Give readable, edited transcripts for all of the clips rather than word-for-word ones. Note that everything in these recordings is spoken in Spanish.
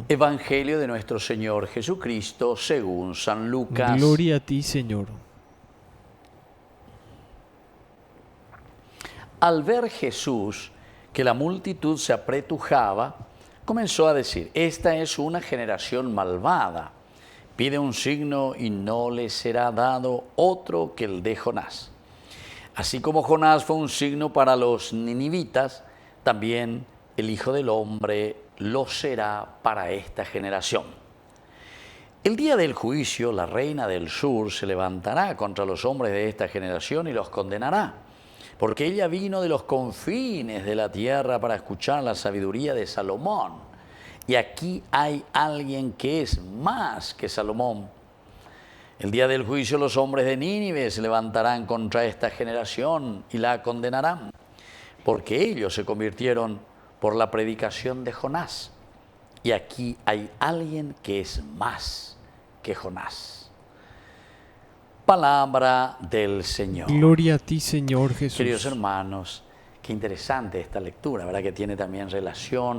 Evangelio de nuestro Señor Jesucristo según San Lucas. Gloria a ti, Señor. Al ver Jesús que la multitud se apretujaba, comenzó a decir: esta es una generación malvada. Pide un signo y no le será dado otro que el de Jonás. Así como Jonás fue un signo para los ninivitas, también el Hijo del Hombre lo será para esta generación. El día del juicio, la reina del sur se levantará contra los hombres de esta generación y los condenará, porque ella vino de los confines de la tierra para escuchar la sabiduría de Salomón. Y aquí hay alguien que es más que Salomón. El día del juicio los hombres de Nínive se levantarán contra esta generación y la condenarán, porque ellos se convirtieron por la predicación de Jonás. Y aquí hay alguien que es más que Jonás. Palabra del Señor. Gloria a ti, Señor Jesús. Queridos hermanos, qué interesante esta lectura, ¿verdad? Que tiene también relación,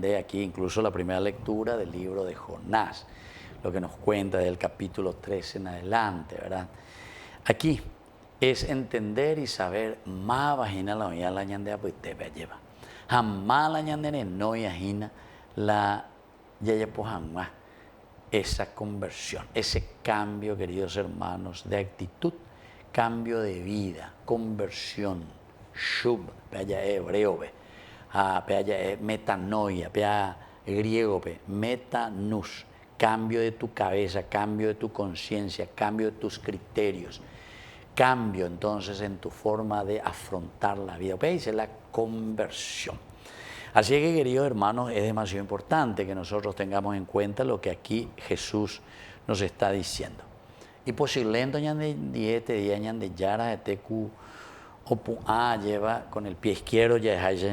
de aquí incluso la primera lectura del libro de Jonás, lo que nos cuenta del capítulo 13 en adelante, ¿verdad? Aquí es entender y saber más vagina la oía la ñandea pues te lleva. Jamás la ñandene no yajina la yaya pues jamás esa conversión, ese cambio, queridos hermanos, de actitud, cambio de vida, conversión. Shub, peaya hebreo, peaya metanoia, peaya griego, metanus, cambio de tu cabeza, cambio de tu conciencia, cambio de tus criterios, cambio entonces en tu forma de afrontar la vida. Dice la conversión. Así que, queridos hermanos, es demasiado importante que nosotros tengamos en cuenta lo que aquí Jesús nos está diciendo. Y posiblemente diete día de yara de tecu lleva con el pie izquierdo ya es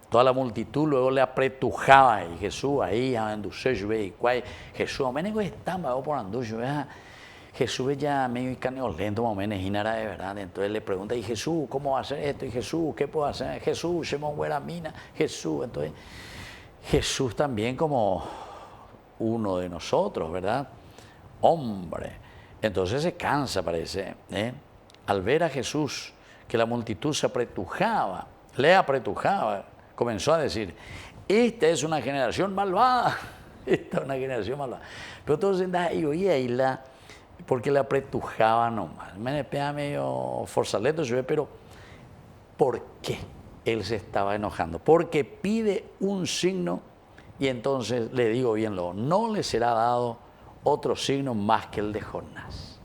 toda la multitud luego le apretujaba y Jesús ahí Jesús estaba por Jesús ya medio lento más o menos inara de verdad. Entonces le pregunta: y Jesús, ¿cómo va a hacer esto? Y Jesús, ¿qué puedo hacer? Jesús, Shemón Gueramina, Jesús. Entonces Jesús también como uno de nosotros, ¿verdad? Hombre. Entonces se cansa, parece, al ver a Jesús que la multitud se apretujaba, le apretujaba, comenzó a decir: esta es una generación malvada, esta es una generación malvada. Pero entonces ahí oía y porque le apretujaba nomás. Me pega medio forzaleto, pero ¿por qué él se estaba enojando? Porque pide un signo y entonces le digo bien no le será dado otro signo más que el de Jonás.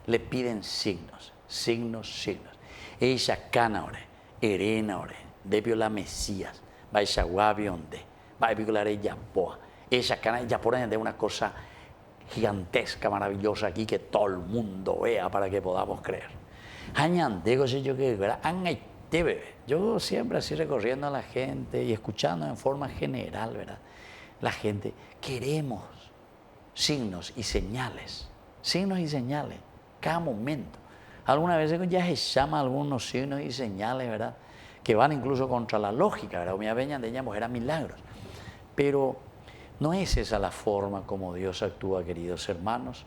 Le piden signos, signos, signos. Ella cana ore, erena ore, debio la Mesías, va a guabionde, va a picular ella poa. Ella cana ella por de una cosa gigantesca, maravillosa aquí que todo el mundo vea para que podamos creer. Yo siempre así recorriendo a la gente y escuchando en forma general, ¿verdad? La gente, queremos signos y señales, cada momento. Algunas veces ya se llama algunos signos y señales, ¿verdad? Que van incluso contra la lógica, ¿verdad? Me veñan de ella eran milagros. Pero no es esa la forma como Dios actúa, queridos hermanos.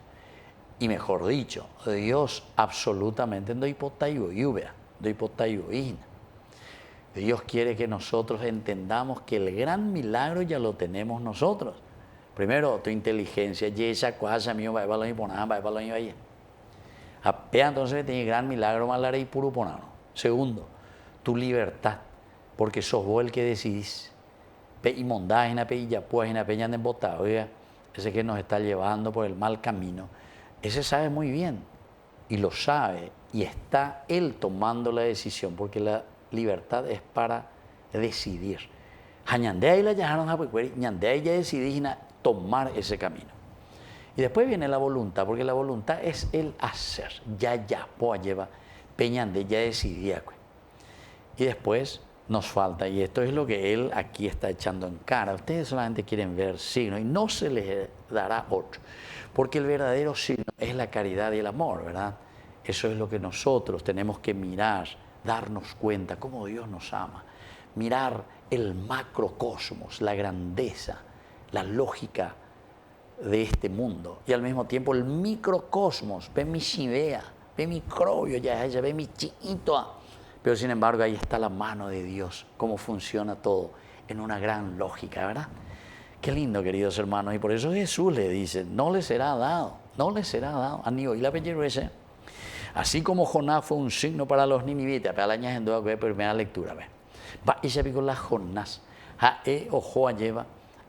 Y mejor dicho, Dios absolutamente no hipotayo lluvia, no hipotayo. Dios quiere que nosotros entendamos que el gran milagro ya lo tenemos nosotros. Primero, tu inteligencia, y esa cosa mío va a balón y poner, va a balón y vaya. Apea entonces tiene gran milagro malaré y puro ponano. Segundo, tu libertad, porque sos vos el que decidís. Pe y mondágina, pe y ya pues, pe y anden botado, ese que nos está llevando por el mal camino, ese sabe muy bien y lo sabe y está él tomando la decisión, porque la libertad es para decidir. Ñandea y la llamaron a ñandea y ya decidí tomar ese camino. Y después viene la voluntad, porque la voluntad es el hacer. Ya, pues lleva peñande, ya decidía. Y después nos falta, y esto es lo que él aquí está echando en cara. Ustedes solamente quieren ver signos y no se les dará otro, porque el verdadero signo es la caridad y el amor, ¿verdad? Eso es lo que nosotros tenemos que mirar, darnos cuenta cómo Dios nos ama, mirar el macrocosmos, la grandeza, la lógica de este mundo y al mismo tiempo el microcosmos, ve mi chivea, ve microbio, ya ve mi chiquito. Pero sin embargo ahí está la mano de Dios, cómo funciona todo en una gran lógica, ¿verdad? Qué lindo, queridos hermanos, y por eso Jesús le dice, no les será dado, y la ese. Así como Jonás fue un signo para los ninivitas, para la en la primera lectura, ¿ve? Va y se picó la Jonás, ojo lleva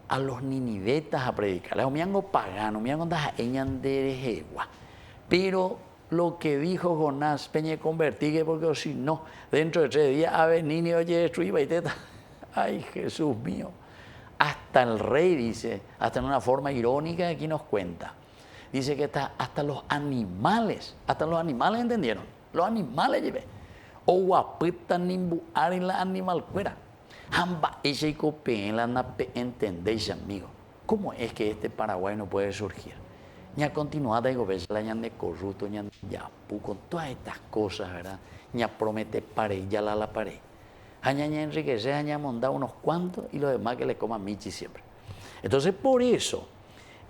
a los ninivetas a predicar, los miangos paganos, miangos de pero lo que dijo Jonás, peñe convertir, porque si no, dentro de 3 días, a ver, Nini, oye, destruye y teta. Ay, Jesús mío. Hasta el rey dice, hasta en una forma irónica aquí nos cuenta, dice que hasta los animales entendieron, los animales llevé. O guapitan nimbuar en la animal fuera. Hamba ese cope en la nape entendéis, amigo. ¿Cómo es que este Paraguay no puede surgir? Ya continuada y la ñan de corrupto, ñan ya con todas estas cosas, ¿verdad? Ya promete pared, ya la pared. Añaña enriquecer, aña mondar unos cuantos y los demás que le coman michi siempre. Entonces, por eso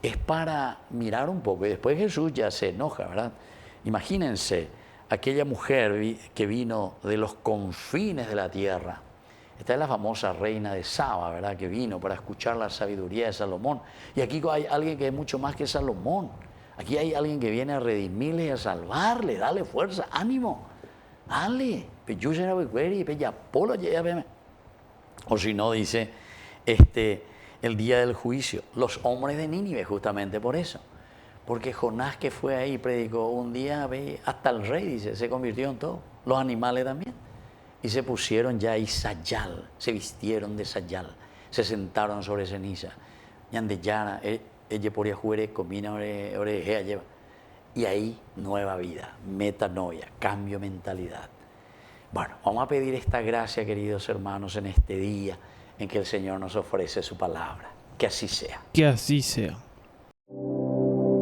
es para mirar un poco. Y después Jesús ya se enoja, ¿verdad? Imagínense aquella mujer que vino de los confines de la tierra. Esta es la famosa reina de Saba, ¿verdad? Que vino para escuchar la sabiduría de Salomón. Y aquí hay alguien que es mucho más que Salomón. Aquí hay alguien que viene a redimirle y a salvarle, darle fuerza, ánimo. Dale, o si no, dice el día del juicio, los hombres de Nínive, justamente por eso. Porque Jonás, que fue ahí y predicó un día, hasta el rey, dice, se convirtió en todo, los animales también. Y se pusieron ya ahí sayal, se vistieron de sayal, se sentaron sobre ceniza. Yandeyana, ella podía jugar, comina, orejea, lleva. Y ahí nueva vida, metanoia, cambio de mentalidad. Bueno, vamos a pedir esta gracia, queridos hermanos, en este día en que el Señor nos ofrece su palabra. Que así sea. Que así sea.